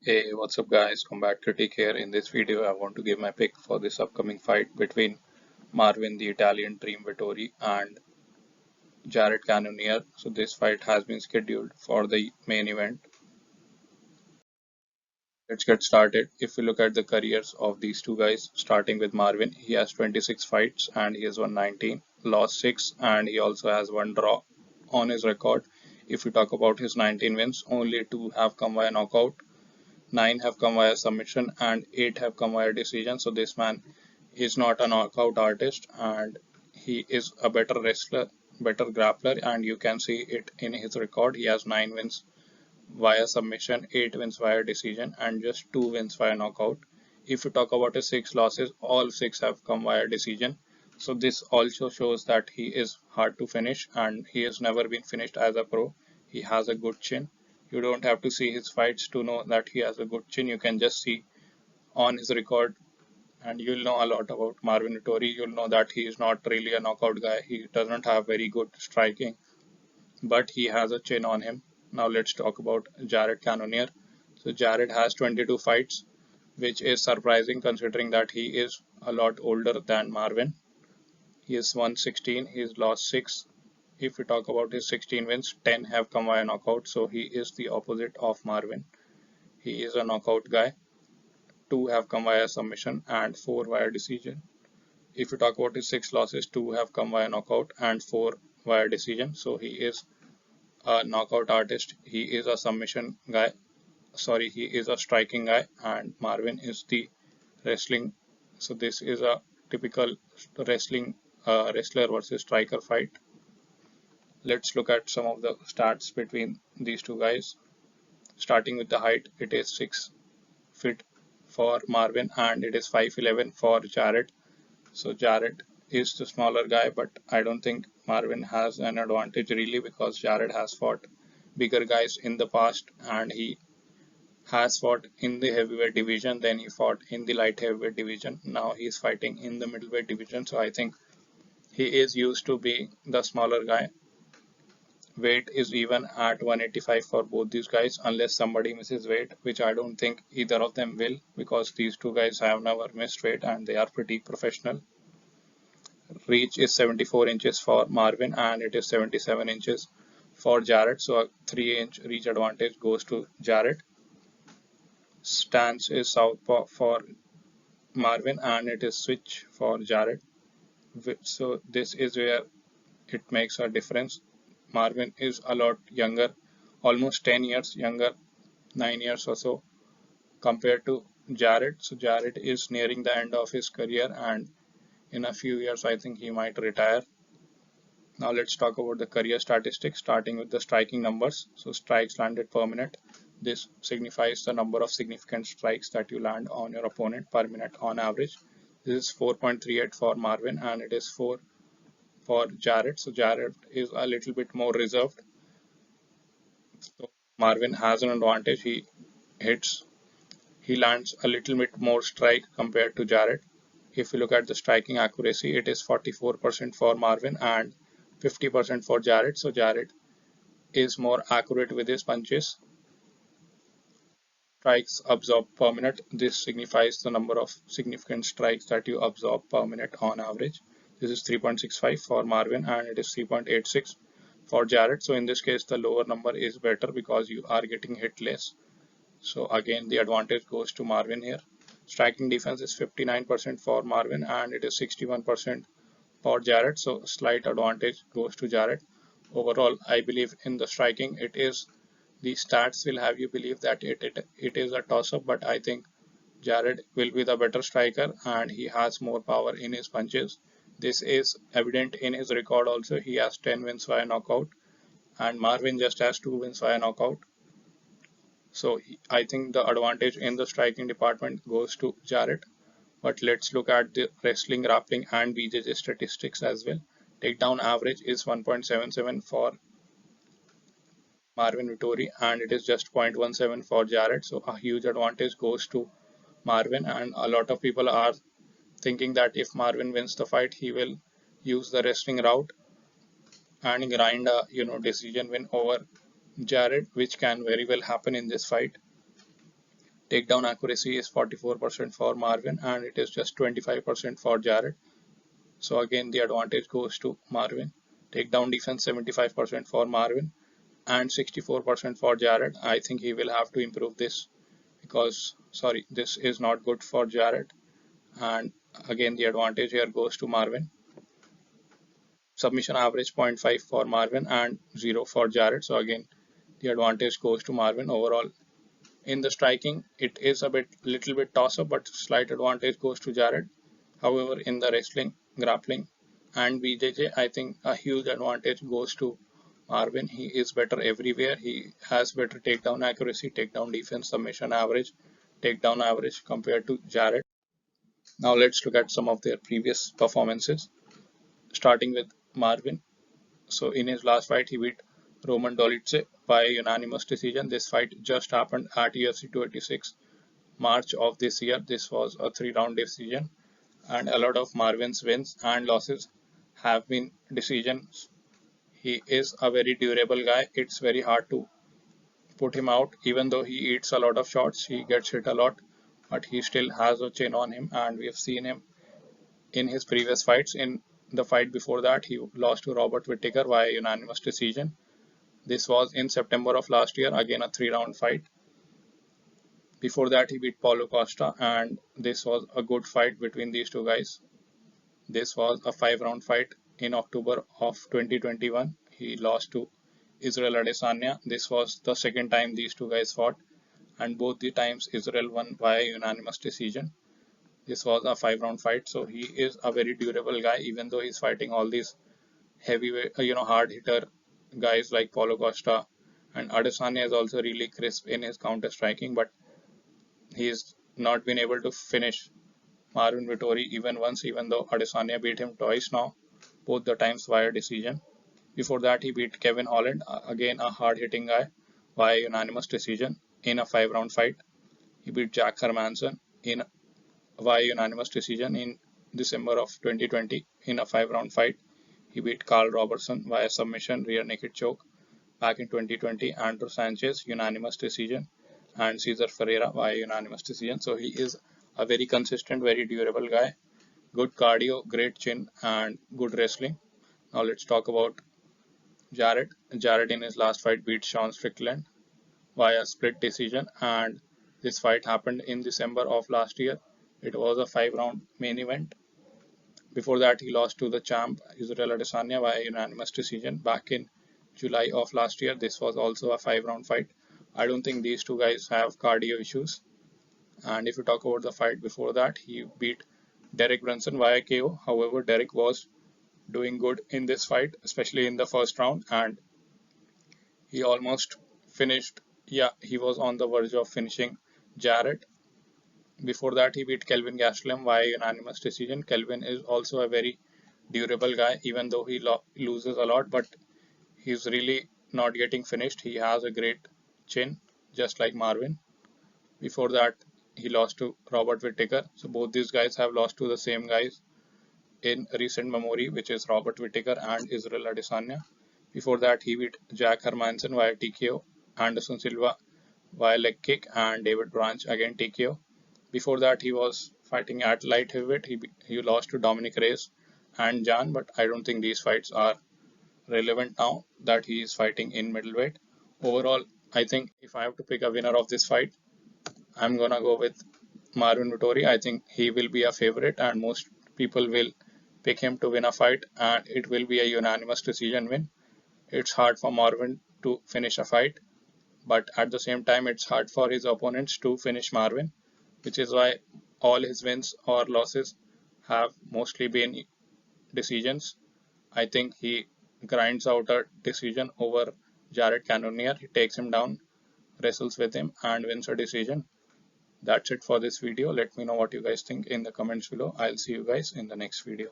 Hey, what's up guys? Combat Critic here. In this video, I want to give my pick for this upcoming fight between Marvin, the Italian Dream Vettori, and Jared Cannonier. So this fight has been scheduled for the main event. Let's get started. If we look at the careers of these two guys, starting with Marvin, he has 26 fights and he has won 19, lost 6, and he also has one draw on his record. If we talk about his 19 wins, only 2 have come via knockout, 9 have come via submission, and 8 have come via decision. So this man is not a knockout artist, and he is a better wrestler, better grappler, and you can see it in his record. He has 9 wins via submission, 8 wins via decision, and just 2 wins via knockout. If you talk about his 6 losses, all 6 have come via decision. So this also shows that he is hard to finish and he has never been finished as a pro. He has a good chin. You don't have to see his fights to know that he has a good chin. You can just see on his record and you'll know a lot about Marvin Vettori. You'll know that he is not really a knockout guy. He doesn't have very good striking, but he has a chin on him. Now let's talk about Jared Cannonier. So Jared has 22 fights, which is surprising considering that he is a lot older than Marvin. He has won 16, he's lost 6. If we talk about his 16 wins, 10 have come via knockout, so he is the opposite of Marvin. He is a knockout guy. 2 have come via submission and 4 via decision. If we talk about his 6 losses, 2 have come via knockout and 4 via decision. So he is a knockout artist. He is a submission guy. Sorry, he is a striking guy, and Marvin is the wrestling. So this is a typical wrestling wrestler versus striker fight. Let's look at some of the stats between these two guys. Starting with the height, it is 6 feet for Marvin and it is 5'11 for Jared. So Jared is the smaller guy, but I don't think Marvin has an advantage really because Jared has fought bigger guys in the past and he has fought in the heavyweight division, then he fought in the light heavyweight division. Now he's fighting in the middleweight division, so I think he is used to being the smaller guy. Weight is even at 185 for both these guys, unless somebody misses weight, which I don't think either of them will because these two guys have never missed weight and they are pretty professional. Reach is 74 inches for Marvin and it is 77 inches for Jarrett, so a 3-inch reach advantage goes to Jarrett. Stance is southpaw for Marvin and it is switch for Jarrett. So this is where it makes a difference. Marvin is a lot younger, almost 10 years younger, 9 years or so compared to Jarrett. So Jarrett is nearing the end of his career and in a few years I think he might retire. Now let's talk about the career statistics, starting with the striking numbers. So strikes landed per minute. This signifies the number of significant strikes that you land on your opponent per minute on average. This is 4.38 for Marvin and it is 4 for Jarrett. So Jarrett is a little bit more reserved. So Marvin has an advantage. Hits, he lands a little bit more strike compared to Jarrett. If you look at the striking accuracy, it is 44% for Marvin and 50% for Jarrett. So Jarrett is more accurate with his punches. Strikes absorbed per minute. This signifies the number of significant strikes that you absorb per minute on average. This is 3.65 for Marvin and it is 3.86 for Jarrett. So in this case, the lower number is better because you are getting hit less. So again, the advantage goes to Marvin here. Striking defense is 59% for Marvin and it is 61% for Jarrett. So slight advantage goes to Jarrett. Overall, I believe in the striking, the stats will have you believe that it is a toss-up, but I think Jared will be the better striker and he has more power in his punches. This is evident in his record also. He has 10 wins via knockout and Marvin just has 2 wins via knockout. So I think the advantage in the striking department goes to Jared. But let's look at the wrestling, grappling and BJJ statistics as well. Takedown average is 1.77 for Marvin Vettori and it is just 0.17 for Jared. So a huge advantage goes to Marvin and a lot of people are thinking that if Marvin wins the fight, he will use the wrestling route and grind a decision win over Jared, which can very well happen in this fight. Takedown accuracy is 44% for Marvin and it is just 25% for Jared. So again the advantage goes to Marvin. Takedown defense 75% for Marvin and 64% for Jared. I think he will have to improve this because this is not good for Jared, and again the advantage here goes to Marvin. Submission average 0.5 for Marvin and 0 for Jared. So again the advantage goes to Marvin overall. In the striking, it is a little bit toss up, but slight advantage goes to Jared. However, in the wrestling, grappling, and BJJ, I think a huge advantage goes to Marvin. He is better everywhere. He has better takedown accuracy, takedown defense, submission average, takedown average compared to Jared. Now let's look at some of their previous performances, starting with Marvin. So in his last fight, he beat Roman Dolidze by unanimous decision. This fight just happened at UFC 286 March of this year. This was a 3-round decision, and a lot of Marvin's wins and losses have been decisions. He is a very durable guy. It's very hard to put him out, even though he eats a lot of shots, he gets hit a lot, but he still has a chin on him, and we have seen him in his previous fights. In the fight before that, he lost to Robert Whittaker via unanimous decision. This was in September of last year, again a 3-round fight. Before that, he beat Paulo Costa, and this was a good fight between these two guys. This was a 5-round fight in October of 2021. He lost to Israel Adesanya. This was the second time these two guys fought, and both the times Israel won via unanimous decision. This was a 5-round fight, so he is a very durable guy, even though he's fighting all these heavyweight, hard hitter guys like Paulo Costa, and Adesanya is also really crisp in his counter striking, but he's not been able to finish Marvin Vettori even once, even though Adesanya beat him twice now, both the times via decision. Before that, he beat Kevin Holland, again a hard hitting guy, via unanimous decision in a 5-round fight. He beat Jack Hermanson via unanimous decision in December of 2020 in a 5-round fight. He beat Carl Robertson via submission rear naked choke back in 2020. Andrew Sanchez unanimous decision, and Cesar Ferreira via unanimous decision. So he is a very consistent, very durable guy. Good cardio, great chin, and good wrestling. Now let's talk about Jared. Jared in his last fight beat Sean Strickland via split decision, and this fight happened in December of last year. It was a 5-round main event. Before that, he lost to the champ Israel Adesanya via unanimous decision back in July of last year. This was also a 5-round fight. I don't think these two guys have cardio issues. And if you talk about the fight before that, he beat Derek Brunson via KO. However, Derek was doing good in this fight, especially in the first round, and he almost finished. Yeah, he was on the verge of finishing Jared. Before that, he beat Kelvin Gastelum via unanimous decision. Kelvin is also a very durable guy, even though he loses a lot, but he's really not getting finished. He has a great chin, just like Marvin. Before that, he lost to Robert Whittaker. So both these guys have lost to the same guys in recent memory, which is Robert Whittaker and Israel Adesanya. Before that, he beat Jack Hermanson via TKO, Anderson Silva via leg kick, and David Branch again TKO. Before that, he was fighting at light heavyweight. He lost to Dominic Reyes and Jan, but I don't think these fights are relevant now that he is fighting in middleweight. Overall, I think if I have to pick a winner of this fight, I'm gonna go with Marvin Vettori. I think he will be a favorite, and most people will pick him to win a fight, and it will be a unanimous decision win. It's hard for Marvin to finish a fight, but at the same time, it's hard for his opponents to finish Marvin, which is why all his wins or losses have mostly been decisions. I think he grinds out a decision over Jared Cannonier. He takes him down, wrestles with him, and wins a decision. That's it for this video. Let me know what you guys think in the comments below. I'll see you guys in the next video.